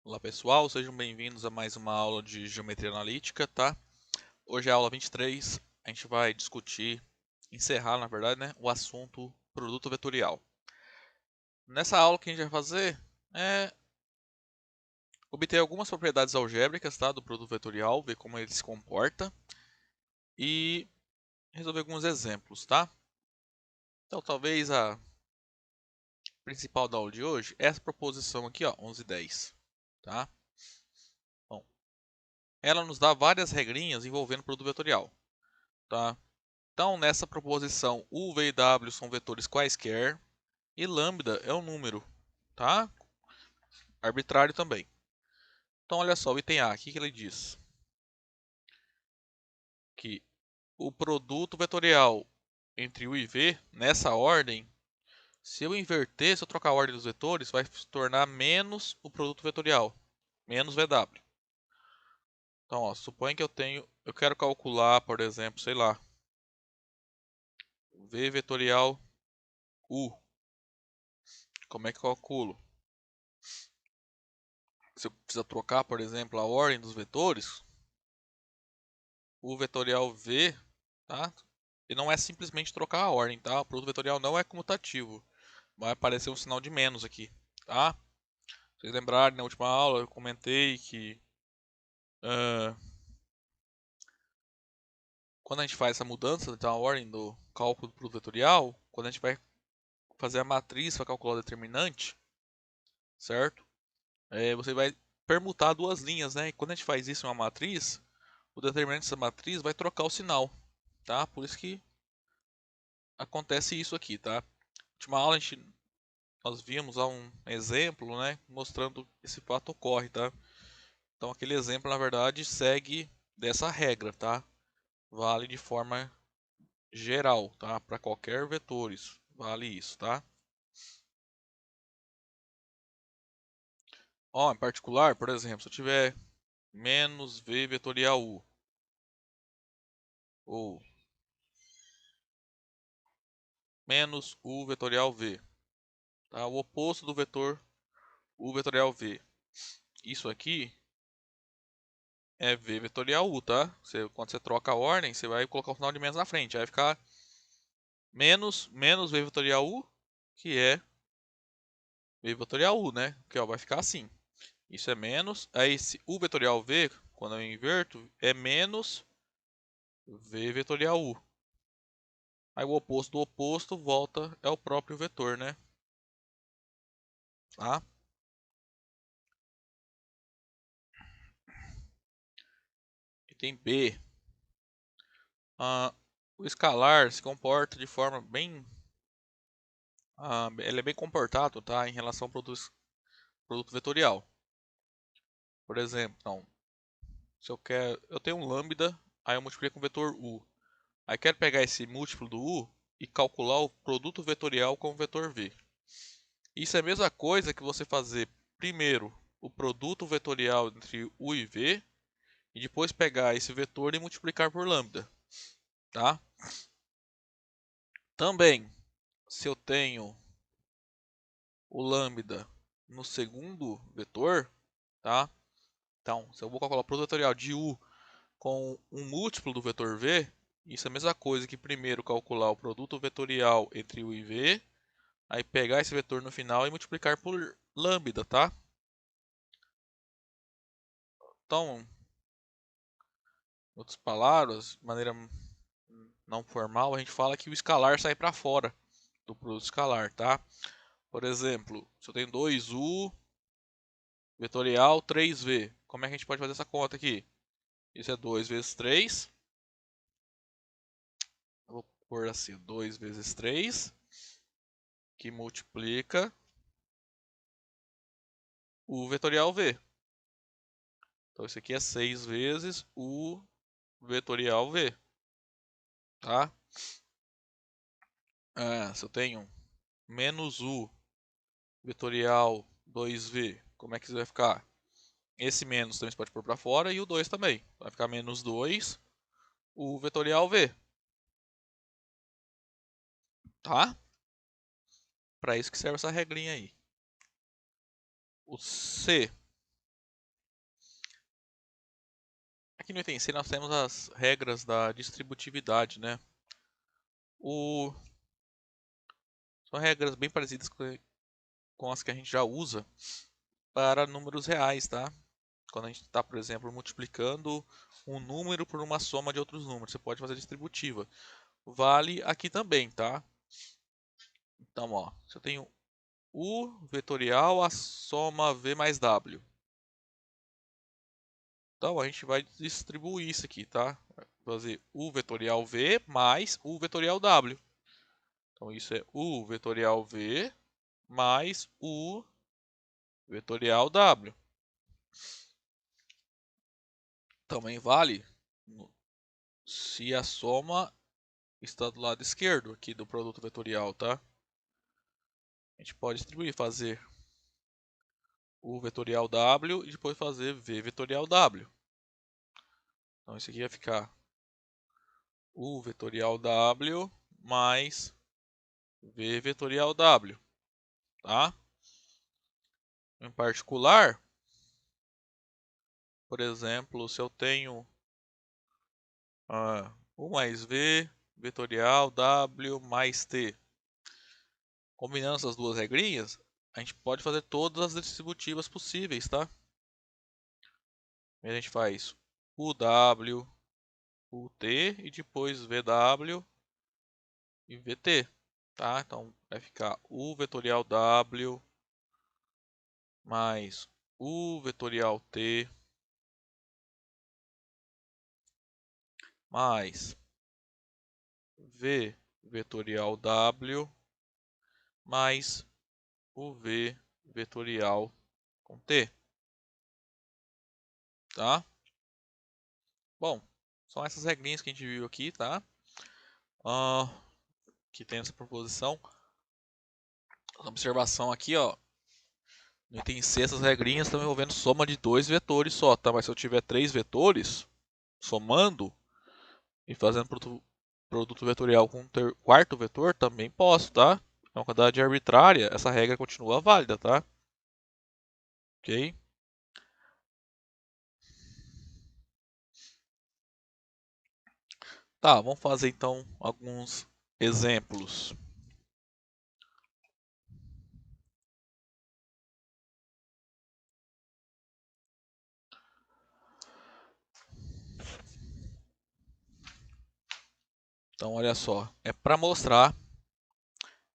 Olá pessoal, sejam bem-vindos a mais uma aula de Geometria Analítica, tá? Hoje é a aula 23, a gente vai encerrar na verdade, né, o assunto produto vetorial. Nessa aula o que a gente vai fazer é obter algumas propriedades algébricas, tá, do produto vetorial, ver como ele se comporta e resolver alguns exemplos, tá? Então talvez a principal da aula de hoje é essa proposição aqui, ó, 1110, tá? Bom, ela nos dá várias regrinhas envolvendo produto vetorial, tá? Então, nessa proposição, u, v e w são vetores quaisquer e lambda é um número, tá? Arbitrário também. Então, olha só, o item A, o que ele diz? Que o produto vetorial entre u e v, nessa ordem, se eu inverter, se eu trocar a ordem dos vetores, vai se tornar menos o produto vetorial, menos vw. Então, ó, suponha que eu quero calcular, por exemplo, sei lá, v vetorial u. Como é que eu calculo? Se eu precisar trocar, por exemplo, a ordem dos vetores, o vetorial v, tá? E não é simplesmente trocar a ordem, tá? O produto vetorial não é comutativo. Vai aparecer um sinal de menos aqui, tá? Vocês lembrarem, na última aula eu comentei que quando a gente faz essa mudança da ordem do cálculo do produto vetorial, quando a gente vai fazer a matriz para calcular o determinante, certo? Você vai permutar duas linhas, né? E quando a gente faz isso em uma matriz, o determinante dessa matriz vai trocar o sinal, tá? Por isso que acontece isso aqui, tá? Na última aula nós vimos lá um exemplo, né, mostrando que esse fato ocorre, tá? Então aquele exemplo, na verdade, segue dessa regra, tá? Vale de forma geral, tá? Para qualquer vetores, vale isso, tá? Ó, em particular, por exemplo, se eu tiver menos v vetorial u ou menos u vetorial v, tá? O oposto do vetor u vetorial v. Isso aqui é v vetorial u, tá? Quando você troca a ordem, você vai colocar o sinal de menos na frente. Aí vai ficar menos v vetorial u, que é v vetorial u, né? Que ó, vai ficar assim. Isso é menos. Aí esse u vetorial v, quando eu inverto, é menos v vetorial u. Aí o oposto do oposto volta, é o próprio vetor, né? Tá? Item B. O escalar se comporta de forma bem... ele é bem comportado, tá? Em relação ao produto vetorial. Por exemplo, então, se eu tenho um lambda, aí eu multiplico com o vetor u. Aí quero pegar esse múltiplo do u e calcular o produto vetorial com o vetor v. Isso é a mesma coisa que você fazer primeiro o produto vetorial entre u e v e depois pegar esse vetor e multiplicar por lambda, tá? Também, se eu tenho o lambda no segundo vetor, tá? Então, se eu vou calcular o produto vetorial de u com um múltiplo do vetor v, isso é a mesma coisa que primeiro calcular o produto vetorial entre u e v, aí pegar esse vetor no final e multiplicar por lambda, tá? Então, em outras palavras, de maneira não formal, a gente fala que o escalar sai para fora do produto escalar, tá? Por exemplo, se eu tenho 2u vetorial 3v, como é que a gente pode fazer essa conta aqui? Isso é 2 vezes 3, vou pôr assim, 2 vezes 3, que multiplica o vetorial v. Então isso aqui é 6 vezes o vetorial v, tá? Se eu tenho menos u vetorial 2v, como é que isso vai ficar? Esse menos também você pode pôr para fora e o 2 também. Vai ficar menos 2 o vetorial v, tá? Para isso que serve essa regrinha aí. O C. Aqui no item C nós temos as regras da distributividade, né? São regras bem parecidas com as que a gente já usa para números reais, tá? Quando a gente está, por exemplo, multiplicando um número por uma soma de outros números, você pode fazer distributiva. Vale aqui também, tá? Então, ó, se eu tenho U vetorial, a soma V mais W. Então, a gente vai distribuir isso aqui, tá? Vai fazer U vetorial V mais U vetorial W. Então, isso é U vetorial V mais U vetorial W. Também vale se a soma está do lado esquerdo aqui do produto vetorial, tá? A gente pode distribuir, fazer U vetorial W e depois fazer V vetorial W. Então, isso aqui vai ficar U vetorial W mais V vetorial W, tá? Em particular, por exemplo, se eu tenho U mais V vetorial W mais T, combinando essas duas regrinhas, a gente pode fazer todas as distributivas possíveis, tá? E a gente faz UW, UT e depois VW e VT, tá? Então vai ficar U vetorial W mais U vetorial T mais V vetorial W mais o V vetorial com T, tá? Bom, são essas regrinhas que a gente viu aqui, tá? Que tem essa proposição. A observação aqui, ó, no item C, essas regrinhas estão envolvendo soma de dois vetores só, tá? Mas se eu tiver três vetores, somando e fazendo produto vetorial com um quarto vetor, também posso, tá? É uma quantidade arbitrária, essa regra continua válida, tá? Ok? Tá, vamos fazer então alguns exemplos. Então, olha só, é para mostrar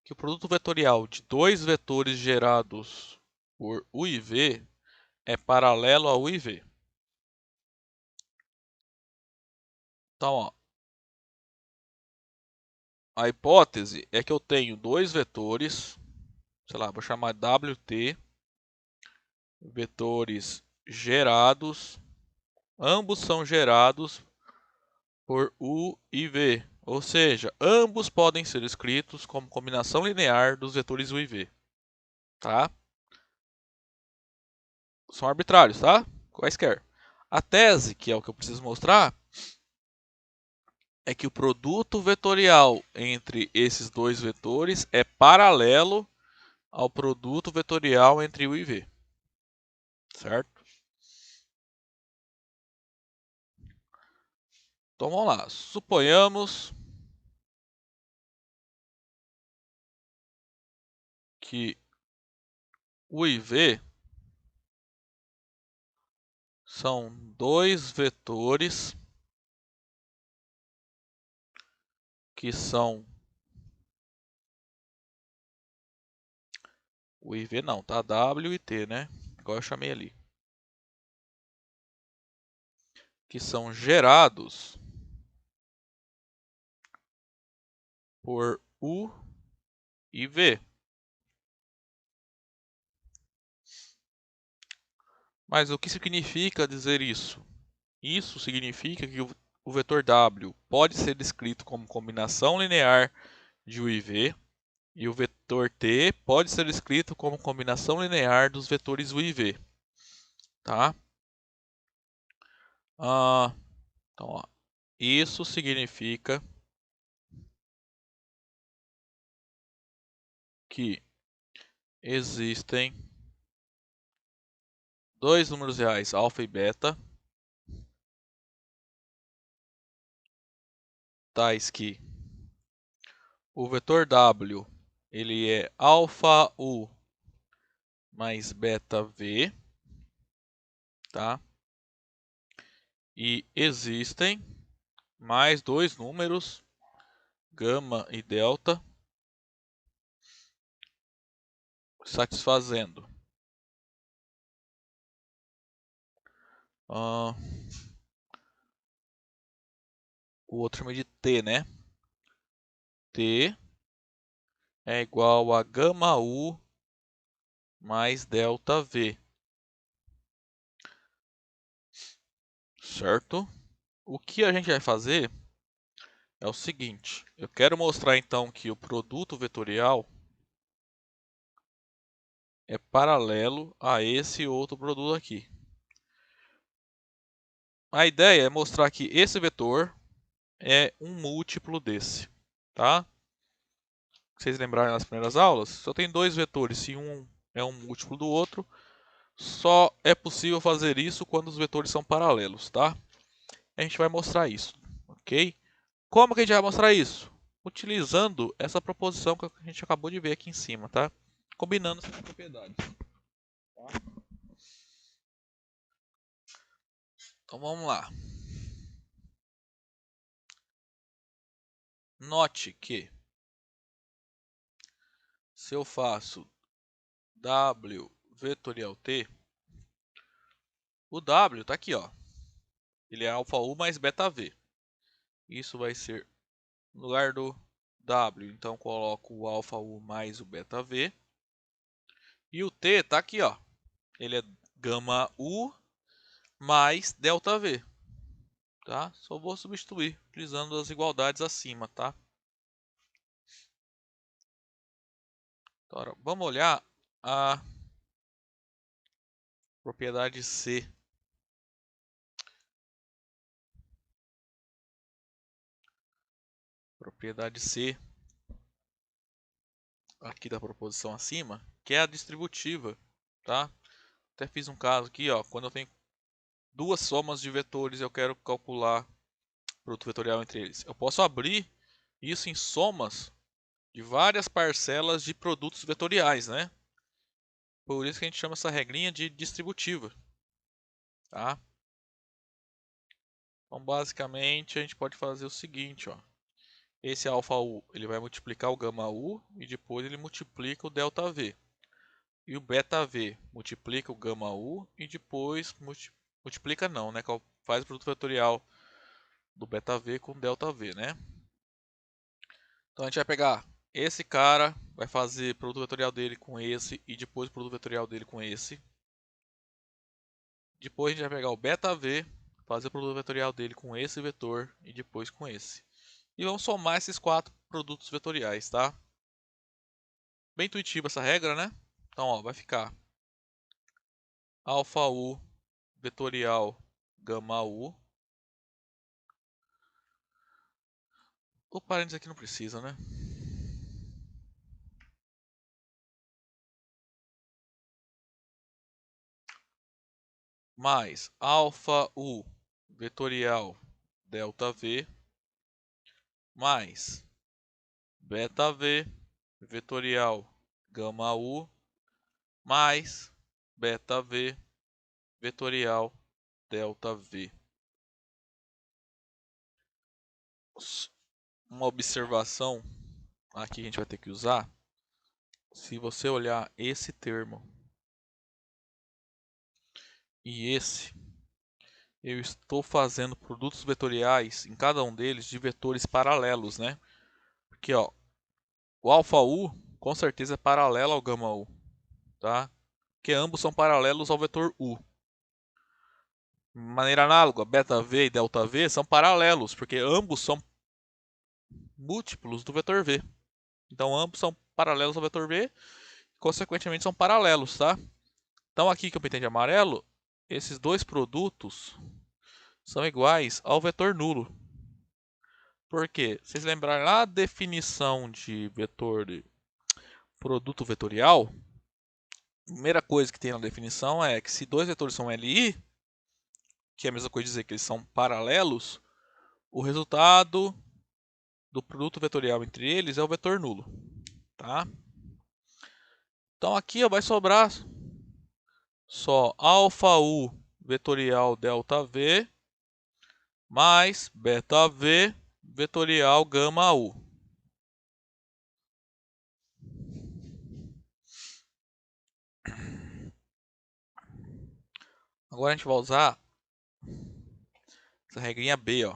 que o produto vetorial de dois vetores gerados por U e V é paralelo a U e V. Então, ó, a hipótese é que eu tenho dois vetores, sei lá, vou chamar WT, vetores gerados, ambos são gerados por U e V, ou seja, ambos podem ser escritos como combinação linear dos vetores U e V, tá? São arbitrários, tá? Quaisquer. A tese, que é o que eu preciso mostrar, é que o produto vetorial entre esses dois vetores é paralelo ao produto vetorial entre U e V, certo? Então vamos lá, suponhamos que U e V são dois vetores que são U e V não, tá? W e T, né? Igual eu chamei ali. Que são gerados por U e V. Mas o que significa dizer isso? Isso significa que o vetor W pode ser descrito como combinação linear de U e V, e o vetor T pode ser escrito como combinação linear dos vetores U e V, tá? Então, ó, isso significa que existem dois números reais, alfa e beta, tais que o vetor W ele é alfa U mais beta V, tá? E existem mais dois números, gama e delta, satisfazendo o outro chama de T, né? T é igual a gama U mais delta V, certo? O que a gente vai fazer é o seguinte, eu quero mostrar então que o produto vetorial é paralelo a esse outro produto aqui. A ideia é mostrar que esse vetor é um múltiplo desse, tá? Vocês lembrarem nas primeiras aulas, só tem dois vetores, se um é um múltiplo do outro, só é possível fazer isso quando os vetores são paralelos, tá? A gente vai mostrar isso, ok? Como que a gente vai mostrar isso? Utilizando essa proposição que a gente acabou de ver aqui em cima, tá? Combinando essas propriedades. Tá? Então vamos lá. Note que se eu faço W vetorial T, o W está aqui, ó. Ele é alfa U mais beta V. Isso vai ser no lugar do W, então coloco o alfa U mais o beta V. E o T está aqui, ó. Ele é gama U mais delta V. Tá? Só vou substituir utilizando as igualdades acima, tá? Agora, vamos olhar a propriedade C. Propriedade C aqui da proposição acima, que é a distributiva, tá? Até fiz um caso aqui, ó, quando eu tenho duas somas de vetores e eu quero calcular o produto vetorial entre eles. Eu posso abrir isso em somas de várias parcelas de produtos vetoriais, né? Por isso que a gente chama essa regrinha de distributiva, tá? Então, basicamente, a gente pode fazer o seguinte, ó. Esse alfa U, ele vai multiplicar o gama U e depois ele multiplica o delta V. E o beta V multiplica o gama U e depois multiplica não, né? Faz o produto vetorial do beta V com delta V, né? Então a gente vai pegar esse cara, vai fazer o produto vetorial dele com esse e depois o produto vetorial dele com esse. Depois a gente vai pegar o beta V, fazer o produto vetorial dele com esse vetor e depois com esse. E vamos somar esses quatro produtos vetoriais, tá? Bem intuitiva essa regra, né? Então, ó, vai ficar alfa U vetorial gama U. O parênteses aqui não precisa, né? Mais alfa U vetorial delta V mais beta V vetorial gama U mais beta V vetorial delta V. Uma observação aqui que a gente vai ter que usar, se você olhar esse termo e esse, eu estou fazendo produtos vetoriais em cada um deles de vetores paralelos, né? Porque ó, o alfa U com certeza é paralelo ao gama U, tá? Porque ambos são paralelos ao vetor U. De maneira análoga, beta V e delta V são paralelos, porque ambos são múltiplos do vetor V. Então ambos são paralelos ao vetor V, consequentemente são paralelos, tá? Então aqui que eu pintei de amarelo, esses dois produtos são iguais ao vetor nulo. Por quê? Vocês lembrarem lá a definição de vetor de produto vetorial? A primeira coisa que tem na definição é que se dois vetores são LI, que é a mesma coisa de dizer que eles são paralelos, o resultado do produto vetorial entre eles é o vetor nulo, tá? Então aqui ó, vai sobrar só alfa U vetorial delta V mais beta V vetorial gama U. Agora a gente vai usar essa regrinha B, ó,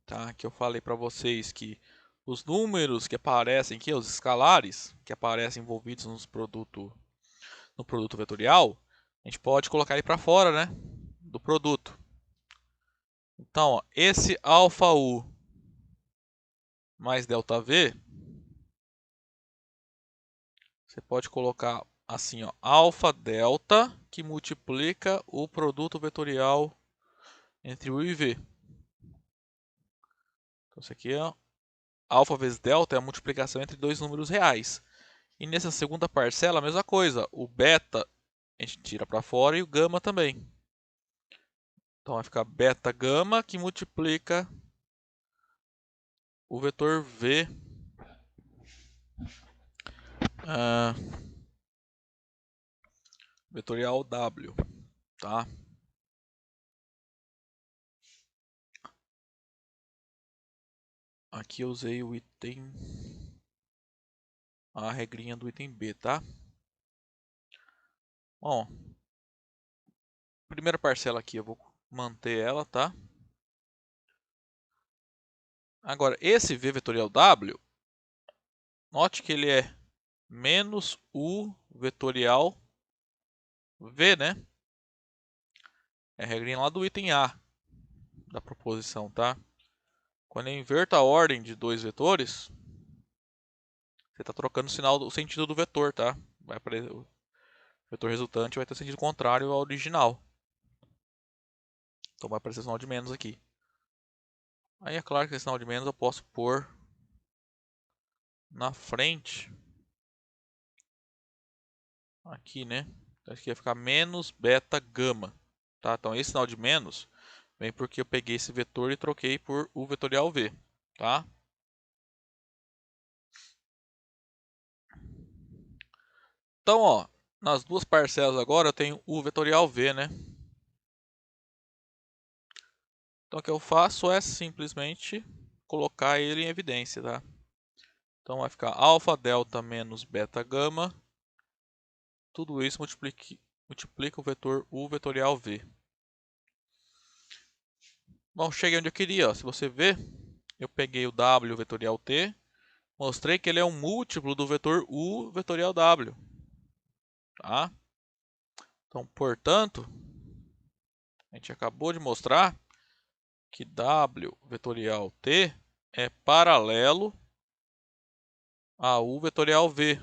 tá? Que eu falei para vocês que os números que aparecem aqui, os escalares que aparecem envolvidos no produto vetorial, a gente pode colocar ele para fora, né, do produto. Então, ó, esse alfa U mais delta V, você pode colocar assim, ó, alfa delta que multiplica o produto vetorial entre U e V. Então, isso aqui é alfa vezes delta é a multiplicação entre dois números reais. E nessa segunda parcela, a mesma coisa. O beta a gente tira para fora e o gama também. Então vai ficar beta gama que multiplica o vetor V vetorial W, tá? Aqui eu usei o item, a regrinha do item B, tá? Bom, primeira parcela aqui eu vou manter ela, tá? Agora, esse V vetorial W, note que ele é menos U vetorial V, né? É a regrinha lá do item A da proposição, tá? Quando eu inverto a ordem de dois vetores, você está trocando o sentido do vetor, tá? O vetor resultante vai ter sentido contrário ao original. Então vai aparecer sinal de menos aqui. Aí é claro que esse sinal de menos eu posso pôr na frente. Aqui, né? Então aqui vai ficar menos beta gama. Tá? Então esse sinal de menos vem porque eu peguei esse vetor e troquei por U vetorial V. Tá? Então, ó, nas duas parcelas agora eu tenho U vetorial V, né? Então o que eu faço é simplesmente colocar ele em evidência, tá? Então vai ficar alfa delta menos beta gama. Tudo isso multiplica o vetor U vetorial V. Bom, cheguei onde eu queria. Ó. Se você ver, eu peguei o W vetorial T, mostrei que ele é um múltiplo do vetor U vetorial W. Tá? Então, portanto, a gente acabou de mostrar que W vetorial T é paralelo a U vetorial V.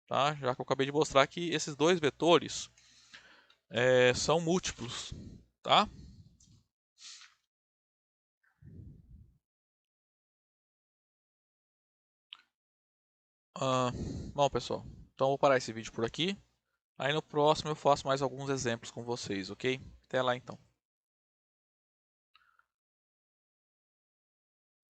Tá? Já que eu acabei de mostrar que esses dois vetores são múltiplos. Tá? Bom, pessoal, então eu vou parar esse vídeo por aqui. Aí no próximo eu faço mais alguns exemplos com vocês, ok? Até lá então.